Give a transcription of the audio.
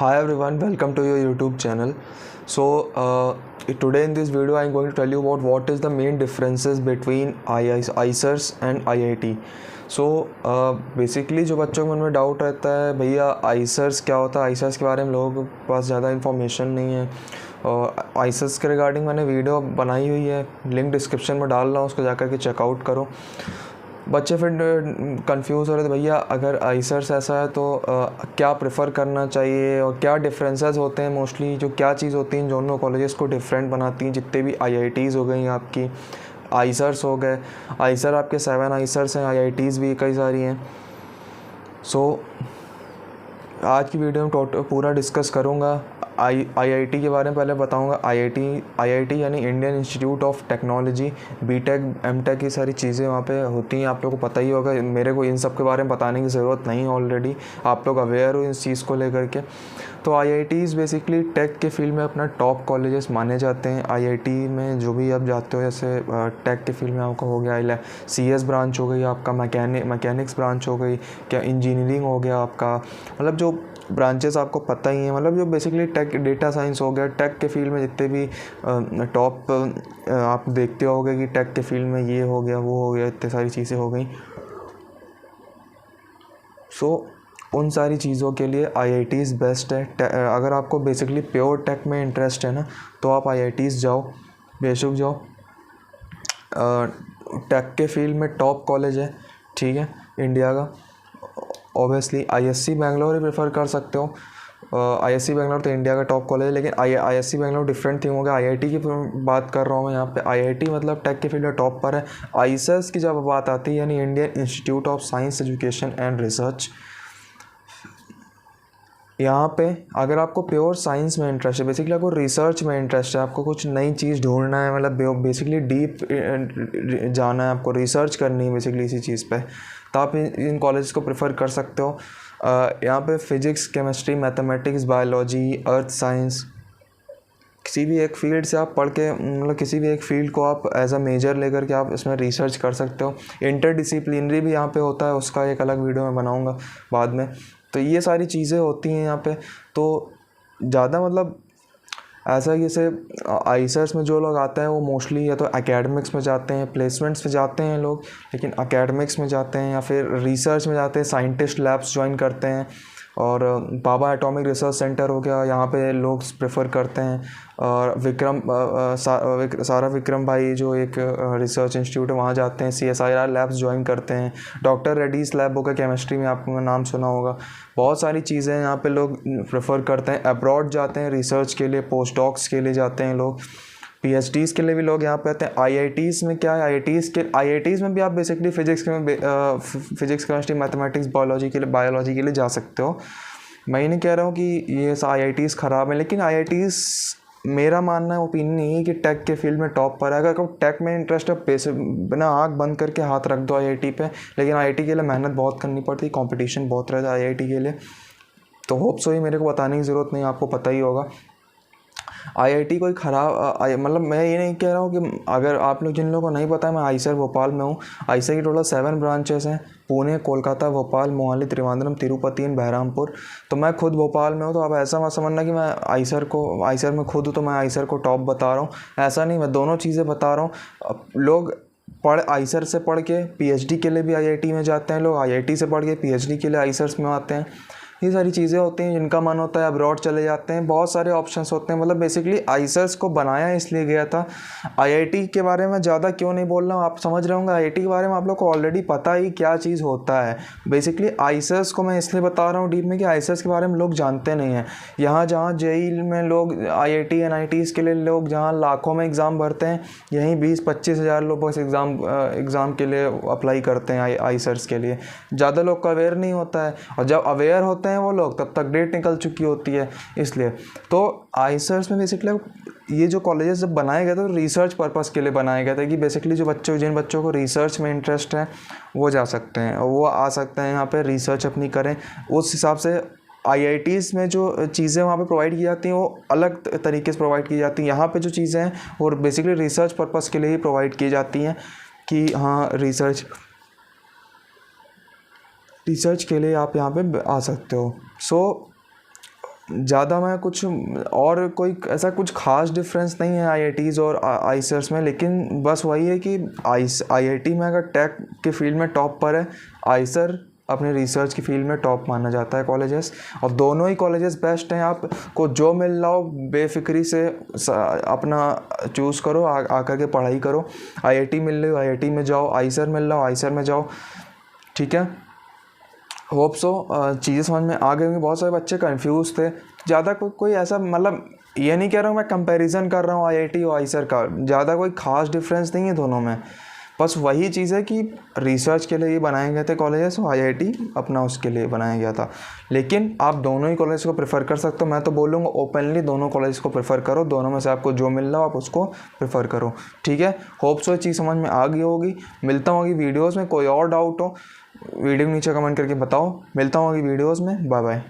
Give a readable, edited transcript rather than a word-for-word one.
Hi everyone, welcome to your YouTube channel. Today in this video I am going to tell you about what is the main differences between ICERS and IIT. Basically जो बच्चों के मन में doubt रहता है भैया आइसर्स क्या होता है, आइसर्स के बारे में लोगों के पास ज़्यादा इन्फॉर्मेशन नहीं है। और आइसर्स के रिगार्डिंग मैंने वीडियो बनाई हुई है, लिंक डिस्क्रिप्शन में डाल रहा हूँ, उसको जाकर के चेकआउट करो। बच्चे फिर कंफ्यूज हो रहे थे भैया अगर आइसर्स ऐसा है तो क्या प्रेफर करना चाहिए और क्या डिफरेंसेस होते हैं, मोस्टली जो क्या चीज़ होती हैं दोनों कॉलेजेस को डिफरेंट बनाती हैं। जितने भी आईआईटीज़ हो गई आपकी, आइसर्स हो गए, आइसर आपके 7 आइसर्स हैं, आईआईटीज़ भी कई सारी हैं। आज की वीडियो में पूरा डिस्कस करूँगा। आईआईटी के बारे में पहले बताऊंगा। आईआईटी यानी Indian Institute of Technology, BTech MTech की सारी चीज़ें वहाँ पे होती हैं, आप लोगों को पता ही होगा। मेरे को इन सब के बारे में बताने की ज़रूरत नहीं है, ऑलरेडी आप लोग अवेयर हो इस चीज़ को लेकर के। तो आईआईटीज़ बेसिकली टेक के फील्ड में अपना टॉप कॉलेजेस माने जाते हैं। आईआईटी में जो भी आप जाते हो, जैसे टेक के फील्ड में आपका हो गया CS ब्रांच हो गई, आपका मैकेनिक्स ब्रांच हो गई, क्या इंजीनियरिंग हो गया आपका, मतलब जो ब्रांचेस आपको पता ही है, मतलब जो बेसिकली टेक, डेटा साइंस हो गया। टेक के फील्ड में जितने भी टॉप आप देखते होगे कि टेक के फील्ड में ये हो गया वो हो गया, इतनी सारी चीज़ें हो गई। उन सारी चीज़ों के लिए आईआईटीज़ बेस्ट है। अगर आपको बेसिकली प्योर टेक में इंटरेस्ट है ना, तो आप आईआईटीज़ जाओ, बेशक जाओ। टेक के फील्ड में टॉप कॉलेज है, ठीक है, इंडिया का। ऑब्वियसली आईएससी बेंगलोर ही प्रेफर कर सकते हो। आईएससी बेंगलोर तो इंडिया का टॉप कॉलेज है, लेकिन आईएससी बेंगलोर डिफरेंट थिंग हो गया। आईआईटी की बात कर रहा हूँ मैं यहाँ पे। आईआईटी मतलब टेक के फील्ड में टॉप पर है। आइसर्स की जब बात आती है, यानी Indian Institute of science education and research, यहाँ पे अगर आपको प्योर साइंस में इंटरेस्ट है, बेसिकली आपको रिसर्च में इंटरेस्ट है, आपको कुछ नई चीज़ ढूंढना है, मतलब बेसिकली डीप जाना है, आपको रिसर्च करनी है बेसिकली इसी चीज़ पे, तो आप इन कॉलेज को प्रेफर कर सकते हो। यहाँ पे physics, chemistry, mathematics, biology, earth science, किसी भी एक फील्ड से आप पढ़ के, मतलब किसी भी एक फील्ड को आप एज अ मेजर लेकर के आप इसमें रिसर्च कर सकते हो। इंटरडिसिप्लिनरी भी यहाँ पे होता है, उसका एक अलग वीडियो मैं बनाऊँगा बाद में। तो ये सारी चीज़ें होती हैं यहाँ पे। तो ज़्यादा मतलब ऐसा जैसे आइसर्स में जो लोग आते हैं वो मोस्टली या तो एकेडमिक्स में जाते हैं, प्लेसमेंट्स में जाते हैं लोग, लेकिन एकेडमिक्स में जाते हैं या फिर रिसर्च में जाते हैं, साइंटिस्ट लैब्स ज्वाइन करते हैं। और बाबा एटॉमिक रिसर्च सेंटर हो गया, यहाँ पे लोग प्रेफर करते हैं। और सारा विक्रम भाई जो एक रिसर्च इंस्टीट्यूट है, वहाँ जाते हैं, CSIR लैब्स ज्वाइन करते हैं। डॉक्टर रेड्डीज़ लैब होगा केमिस्ट्री में, आपको नाम सुना होगा। बहुत सारी चीज़ें यहाँ पे लोग प्रेफर करते हैं। अब्रॉड जाते हैं रिसर्च के लिए, पोस्ट डॉक्स के लिए जाते हैं लोग, PhDs के लिए भी लोग यहाँ पे आते हैं। आईआईटीज़ में क्या है, आईआईटीज़ में भी आप basically physics chemistry, mathematics, biology के लिए जा सकते हो। मैं ये नहीं कह रहा हूँ कि ये आईआईटीज़ ख़राब है, लेकिन आईआईटीज़ मेरा मानना है, ओपिनियन नहीं है कि टेक के फील्ड में टॉप पर है। अगर आपको टेक में इंटरेस्ट है, पैसे बिना आँख बंद करके हाथ रख दो आईआईटी पे, लेकिन आईआईटी के लिए मेहनत बहुत करनी पड़ती है, कंपटीशन बहुत रहता है आईआईटी के लिए। तो होप सो ही मेरे को बताने की ज़रूरत नहीं, आपको पता ही होगा। आईआईटी कोई ख़राब, मतलब मैं ये नहीं कह रहा हूँ कि, अगर आप लोग जिन लोगों को नहीं पता है, मैं आइसर भोपाल में हूँ। आइसर की टोटल 7 ब्रांचेस हैं, पुणे, कोलकाता, भोपाल, मोहाली, त्रिवेंद्रम, तिरुपति एंड बहरामपुर। तो मैं खुद भोपाल में हूँ, तो आप ऐसा मत समझना कि मैं आइसर में खुद हूँ तो मैं आइसर को टॉप बता रहा हूँ, ऐसा नहीं। मैं दोनों चीज़ें बता रहा हूँ। लोग आइसर से पढ़ के पीएचडी के लिए भी आईआईटी में जाते हैं, लोग आईआईटी से पढ़ के पीएचडी के लिए आइसर्स में आते हैं। ये सारी चीज़ें होती हैं, जिनका मन होता है अब्रॉड चले जाते हैं। बहुत सारे ऑप्शंस होते हैं, मतलब बेसिकली आइसर्स को बनाया इसलिए गया था। आईआईटी के बारे में ज़्यादा क्यों नहीं बोल रहा हूँ, आप समझ रहे होंगे। आईआईटी के बारे में आप लोग को ऑलरेडी पता ही क्या चीज़ होता है। बेसिकली आइसर्स को मैं इसलिए बता रहा हूँ डीप में कि आइसर्स के बारे में लोग जानते नहीं हैं। यहाँ जहाँ जेई में लोग, आईआईटी एनआईटीज़ के लिए लोग जहाँ लाखों में एग्ज़ाम भरते हैं, यहीं 20-25 हज़ार लोग बस एग्ज़ाम के लिए अप्लाई करते हैं आइसर्स के लिए। ज़्यादा लोग को अवेयर नहीं होता है, और जब अवेयर होते हैं वो लोग, तब तक डेट निकल चुकी होती है। इसलिए तो आइसर्स में बेसिकली ये जो कॉलेजेस जब बनाए गए थे, तो रिसर्च पर्पस के लिए बनाया गया था, कि बेसिकली जिन बच्चों को रिसर्च में इंटरेस्ट है वो जा सकते हैं, और वो आ सकते हैं यहाँ पे रिसर्च अपनी करें। उस हिसाब से आईआईटीज़ में जो चीज़ें वहाँ पे प्रोवाइड की जाती हैं वो अलग तरीके से प्रोवाइड की जाती हैं। यहाँ पे जो चीज़ें हैं वो बेसिकली रिसर्च पर्पस के लिए ही प्रोवाइड की जाती हैं, कि हाँ रिसर्च के लिए आप यहाँ पे आ सकते हो। ज़्यादा मैं कुछ और कोई ऐसा कुछ ख़ास डिफरेंस नहीं है आईआईटीज़ और आईसर्स में, लेकिन बस वही है कि आईआईटी में अगर टेक के फील्ड में टॉप पर है, आईसर अपने रिसर्च की फील्ड में टॉप माना जाता है कॉलेजेस। और दोनों ही कॉलेजेस बेस्ट हैं, आपको जो मिल रहा हो बेफिक्री से अपना चूज़ करो, आकर के पढ़ाई करो। आईआईटी मिल रही हो आईआईटी में जाओ, आईसर मिल रहा हो आईसर में जाओ, ठीक है। होप सो चीज़ें समझ में आ गई होंगी। बहुत सारे बच्चे कंफ्यूज थे, ज़्यादा कोई ऐसा मतलब ये नहीं कह रहा हूँ मैं कंपैरिजन कर रहा हूँ आईआईटी और आईसर का, ज़्यादा कोई ख़ास डिफरेंस नहीं है दोनों में। बस वही चीज़ है कि रिसर्च के लिए ये बनाए गए थे कॉलेजेस, और आईआईटी अपना उसके लिए बनाया गया था। लेकिन आप दोनों ही कॉलेज को प्रेफर कर सकते हो। मैं तो बोलूँगा ओपनली दोनों कॉलेज को प्रेफर करो, दोनों में से आपको जो मिल रहा हो आप उसको प्रेफर करो, ठीक है। होप सो चीज़ समझ में आ गई होगी। मिलता हूँ अभी वीडियोज़ में, कोई और डाउट हो वीडियो के नीचे कमेंट करके बताओ। मिलता हूँ अभी वीडियोज़ में, बाय बाय।